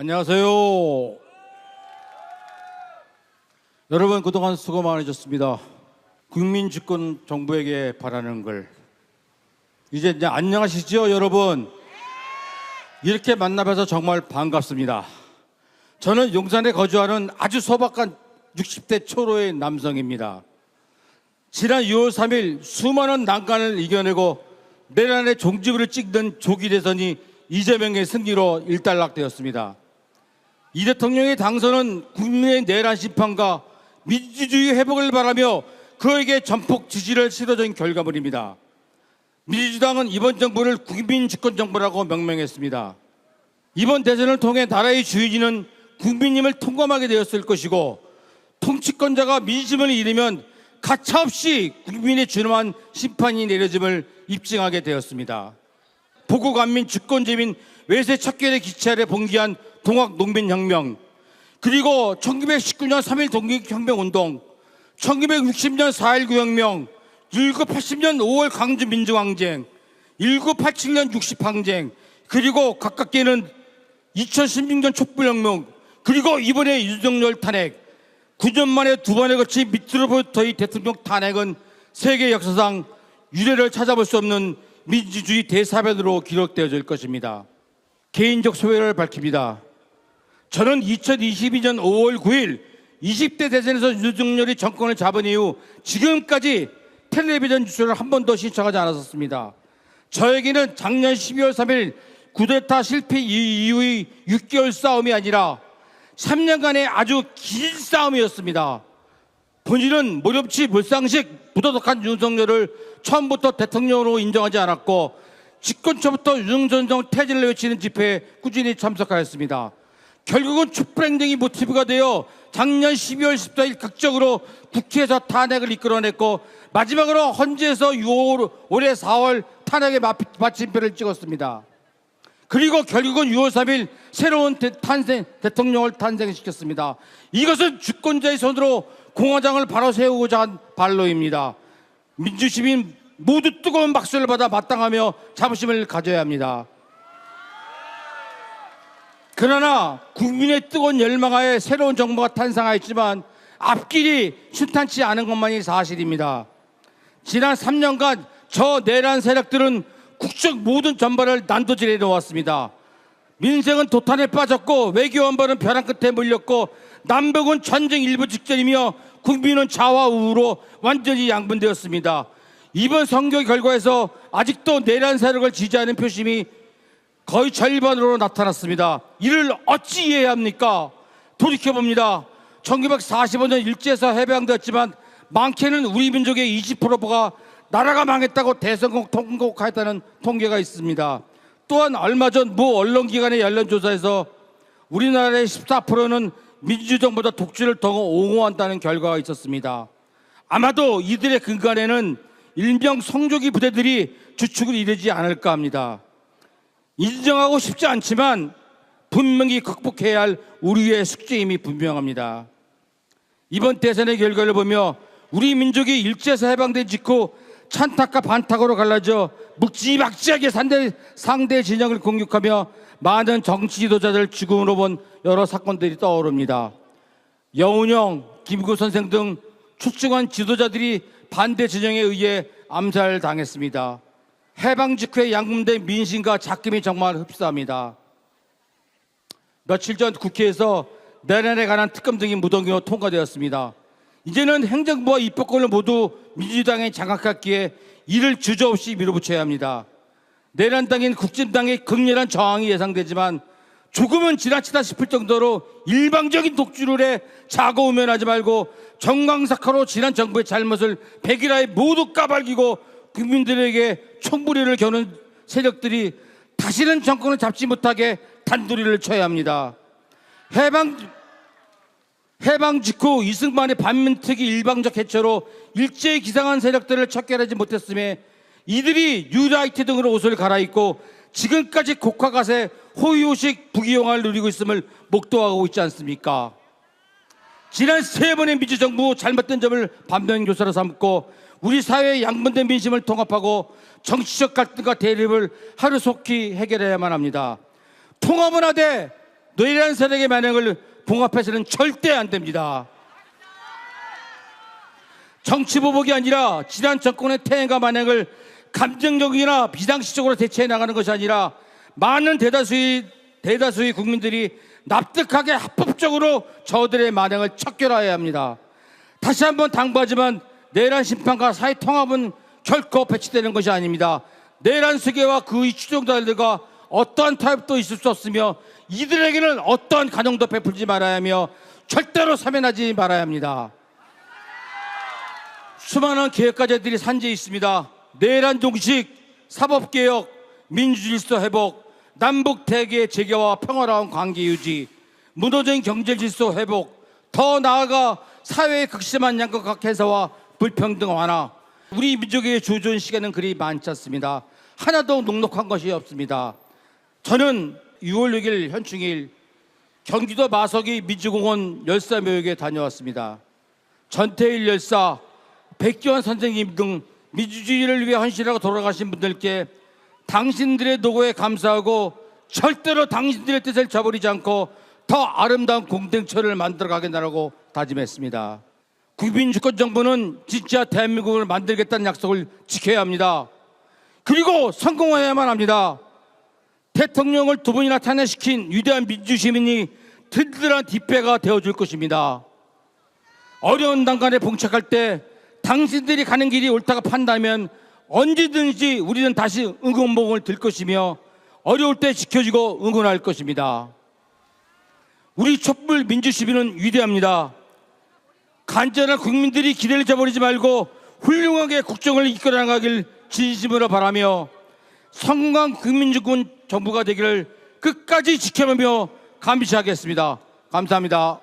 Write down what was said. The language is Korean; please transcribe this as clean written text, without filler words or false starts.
안녕하세요. 여러분 그동안 수고 많으셨습니다. 국민주권 정부에게 바라는 걸 이제 안녕하시죠 여러분. 이렇게 만나뵈서 정말 반갑습니다. 저는 용산에 거주하는 아주 소박한 60대 초로의 남성입니다. 지난 6월 3일 수많은 난관을 이겨내고 내란의 종지부를 찍는 조기 대선이 이재명의 승리로 일단락되었습니다. 이 대통령의 당선은 국민의 내란 심판과 민주주의 회복을 바라며 그에게 전폭 지지를 실어준 결과물입니다. 민주당은 이번 정부를 국민주권 정부라고 명명했습니다. 이번 대선을 통해 나라의 주인은 국민임을 통감하게 되었을 것이고, 통치권자가 민심을 잃으면 가차없이 국민의 준엄한 심판이 내려짐을 입증하게 되었습니다. 보국안민 주권제민 외세 척결의 기체 아래 봉기한 동학농민혁명, 그리고 1919년 3.1 독립혁명운동, 1960년 4.19 혁명, 1980년 5월 광주민주항쟁, 1987년 60항쟁, 그리고 가깝게는 2016년 촛불혁명, 그리고 이번에 윤석열 탄핵, 9년 만에 두 번에 걸친 밑으로부터의 대통령 탄핵은 세계 역사상 유례를 찾아볼 수 없는 민주주의 대사변으로 기록되어질 것입니다. 개인적 소회를 밝힙니다. 저는 2022년 5월 9일 20대 대선에서 윤석열이 정권을 잡은 이후 지금까지 텔레비전 뉴스를 한 번도 신청하지 않았었습니다. 저에게는 작년 12월 3일 쿠데타 실패 이후의 6개월 싸움이 아니라 3년간의 아주 긴 싸움이었습니다. 본인은 모렴치 몰상식 부도덕한 윤석열을 처음부터 대통령으로 인정하지 않았고, 집권 초부터 윤석열 퇴진을 외치는 집회에 꾸준히 참석하였습니다. 결국은 촛불행동이 모티브가 되어 작년 12월 14일 극적으로 국회에서 탄핵을 이끌어냈고, 마지막으로 헌재에서 올해 4월 탄핵의 마침표를 찍었습니다. 그리고 결국은 6월 3일 새로운 대통령을 탄생시켰습니다. 이것은 주권자의 손으로 공화당을 바로 세우고자 한 발로입니다. 민주시민 모두 뜨거운 박수를 받아 마땅하며 자부심을 가져야 합니다. 그러나 국민의 뜨거운 열망하에 새로운 정부가 탄생하였지만 앞길이 순탄치 않은 것만이 사실입니다. 지난 3년간 저 내란 세력들은 국적 모든 전반을 난도질해 놓았습니다. 민생은 도탄에 빠졌고, 외교 안보는 벼랑 끝에 몰렸고, 남북은 전쟁 일부 직전이며 국민은 좌와우로 완전히 양분되었습니다. 이번 선거 결과에서 아직도 내란 세력을 지지하는 표심이 거의 절반으로 나타났습니다. 이를 어찌 이해해야 합니까? 돌이켜봅니다. 1945년 일제에서 해방되었지만 많게는 우리 민족의 20%가 나라가 망했다고 대성공 통곡하였다는 통계가 있습니다. 또한 얼마 전 모 언론기관의 연론조사에서 우리나라의 14%는 민주정부보다 독주를 더 옹호한다는 결과가 있었습니다. 아마도 이들의 근간에는 일명 성조기 부대들이 주축을 이루지 않을까 합니다. 인정하고 싶지 않지만 분명히 극복해야 할 우리의 숙제임이 분명합니다. 이번 대선의 결과를 보며 우리 민족이 일제에서 해방된 직후 찬탁과 반탁으로 갈라져 묵지막지하게 상대 진영을 공격하며 많은 정치 지도자들 죽음으로 본 여러 사건들이 떠오릅니다. 여운형, 김구 선생 등 출중한 지도자들이 반대 진영에 의해 암살당했습니다. 해방 직후에 양분된 민심과 작금이 정말 흡사합니다. 며칠 전 국회에서 내란에 관한 특검 등이 무더기로 통과되었습니다. 이제는 행정부와 입법권을 모두 민주당에 장악했기에 이를 주저없이 밀어붙여야 합니다. 내란당인 국진당의 극렬한 저항이 예상되지만 조금은 지나치다 싶을 정도로 일방적인 독주를 해 자고우면하지 말고 정광석화로 지난 정부의 잘못을 백일하에 모두 까발기고 국민들에게 총부리를 겨눈 세력들이 다시는 정권을 잡지 못하게 단도리를 쳐야 합니다. 해방 직후 이승만의 반민특위 일방적 해체로 일제히 기상한 세력들을 척결하지 못했음에 이들이 뉴라이트 등으로 옷을 갈아입고 지금까지 국화갓에 호의호식 부귀영화를 누리고 있음을 목도하고 있지 않습니까? 지난 3번의 민주정부 잘못된 점을 반면교사로 삼고 우리 사회의 양분된 민심을 통합하고 정치적 갈등과 대립을 하루속히 해결해야만 합니다. 통합은 하되 내란 세력의 만행을 봉합해서는 절대 안 됩니다. 정치 보복이 아니라 지난 정권의 태행과 만행을 감정적이나 비상식적으로 대처해 나가는 것이 아니라 많은 대다수의 국민들이 납득하게 합법적으로 저들의 만행을 척결해야 합니다. 다시 한번 당부하지만 내란 심판과 사회 통합은 결코 배치되는 것이 아닙니다. 내란 세계와 그의 추종자들과 어떠한 타협도 있을 수 없으며 이들에게는 어떠한 간용도 베풀지 말아야 하며 절대로 사면하지 말아야 합니다. 수많은 계획가자들이 산재해 있습니다. 내란 종식, 사법개혁, 민주질서 회복, 남북 대계 재개와 평화로운 관계 유지, 무노적인 경제질서 회복, 더 나아가 사회의 극심한 양극화 해소와 불평등 완화. 우리 민족의 조준 시간은 그리 많지 않습니다. 하나도 녹록한 것이 없습니다. 저는 6월 6일 현충일 경기도 마석이 민주공원 열사묘역에 다녀왔습니다. 전태일 열사, 백기환 선생님 등 민주주의를 위해 헌신하고 돌아가신 분들께 당신들의 노고에 감사하고 절대로 당신들의 뜻을 저버리지 않고 더 아름다운 공동체를 만들어가겠다고 다짐했습니다. 국민주권정부는 진짜 대한민국을 만들겠다는 약속을 지켜야 합니다. 그리고 성공해야만 합니다. 대통령을 2번이나 탄핵시킨 위대한 민주시민이 든든한 뒷배가 되어줄 것입니다. 어려운 난간에 봉착할 때 당신들이 가는 길이 옳다고 판단하면 언제든지 우리는 다시 응원봉을 들 것이며 어려울 때 지켜주고 응원할 것입니다. 우리 촛불 민주시민은 위대합니다. 간절한 국민들이 기대를 저버리지 말고 훌륭하게 국정을 이끌어 나가길 진심으로 바라며 성공한 국민주권 정부가 되기를 끝까지 지켜보며 감시하겠습니다. 감사합니다.